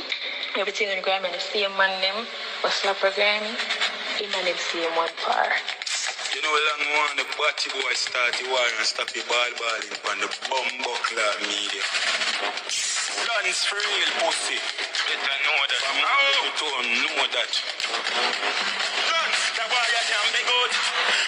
Grammy. Everything on Grammy, the same man them, but slap a Grammy, in and them same one par. You know, long one, the batty boy start the war and stop the balling on the bumbuckler media. Guns for real, pussy. Better know that. From now to know that. Guns, the boy I can be good.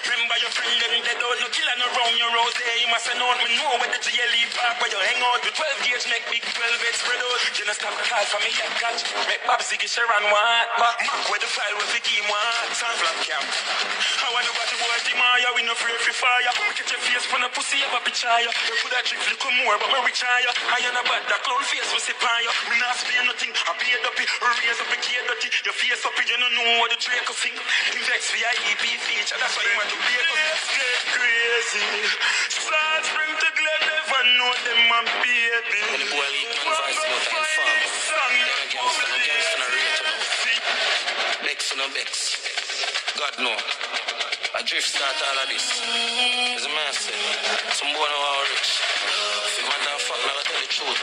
Remember your friend, them they don't no killer no round your rose. You must have known me know where the GLE park where you hang out with 12 gauge make big 12 head spread out. You know stop call for me, I catch. Make Babsy get Sharon what? Mac where the file with the game what? Sound flap camp. I want to go to war, Timaya, we no free for fire. We get your face from the pussy, have a picture. You could have drift little more, but me retire. I ain't a bad, that clown face was a fire. Me not spare nothing, I pay it up, raise up a key dirty. Your face up, you don't know what the Draco sing. Invex for your EP feature, that's why you want to be a let's get crazy. Start spring to Glen, never know them, my baby. When the boy leak on voice note and farm, I'm gangsta narrator now. Bex no Bex. God no. I drift start all of this. As a man said, some boy know how rich. If you want that fuck, now I tell the truth.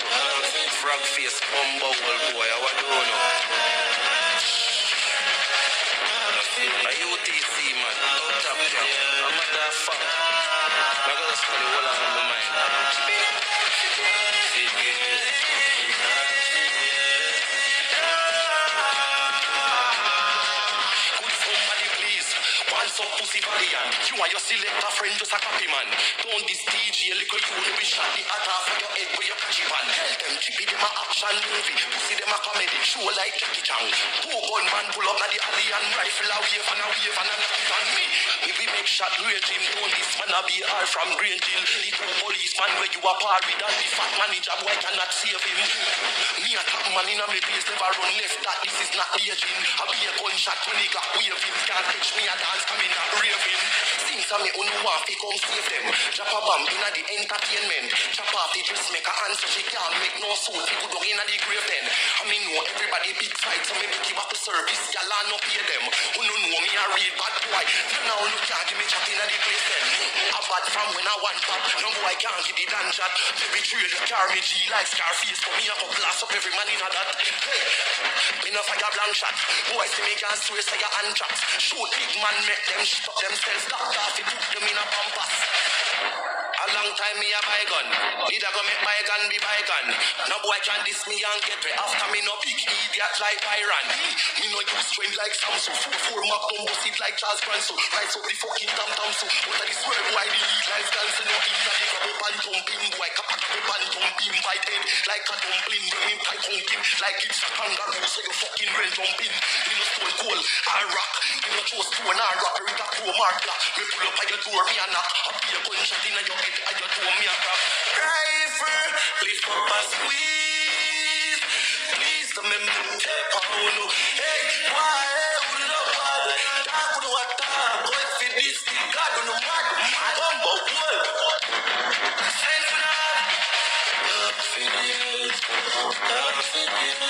Frog face, bumble boy, I want to know. A UTC man, out top jam. I'm not that fuck. I gotta spell the whole on my mind. Some pussy Valiant. You and your selector friend just a copy man. Don't this Teejay little you be shot the hat off of your head where you catch it on. Tell them chippy them a action movie. Pussy them a comedy show like Jackie Chan. Two gunman pull up na the alley and rifle a wave and knock it on me. If we make shot rage him, don't this man a be all from Green Hill. The two policeman where you a par with and the fat manager boy cannot save him. Me a top man in a me place never run left that this is not aging. I be a gunshot when he got waving. Can't catch me a dance coming. Not raving. Since I me only want to come save them. Drop a bomb in the entertainment. Chop off the dressmaker and so she can't make no suit. People don't in the grave then. I mean know everybody big fight so maybe give up the service. Y'all no pay them. Who no know me a real bad boy. Now look can't give me chat in the place then. A bad from when I want pop. No boy can't give the dance chat. Baby trail the car me G like Scarface. For me I go blast up every man in a that. Hey, me no fire blank shot. Boy see me can't swear say your hand traps. Shoot big man make them shut up themselves, locked off, you put them in a pampas. A long time me a buy gun. Did I go make my gun be buy gun? No boy can diss me and get way. After me no big idiot like Byron. Me no use strength like Samsung. 4-4 Magnum bust it like Charles Bronson. Rise up the fucking tam-tam so. What are this world why the lead life dancing? No easy they grab up and jump in. Boy kapak up and jump in. Bite head like a dumpling. Bring him pipe hunting like it's a kangaroo. So you fucking real jump in. Me no stone cold or rock. Me no chose stone or rock. With a pro mark black. Me pull up at your door me a knock. I be a gunshot in your head. I just told me a crap. Rifle, please pop a squeeze. Please don't make me take a no. Hey, why? Who the bad? Talk to what talk. Go if it is the God on the mad. Bumbo world. Send for that. Love for you. Love for you.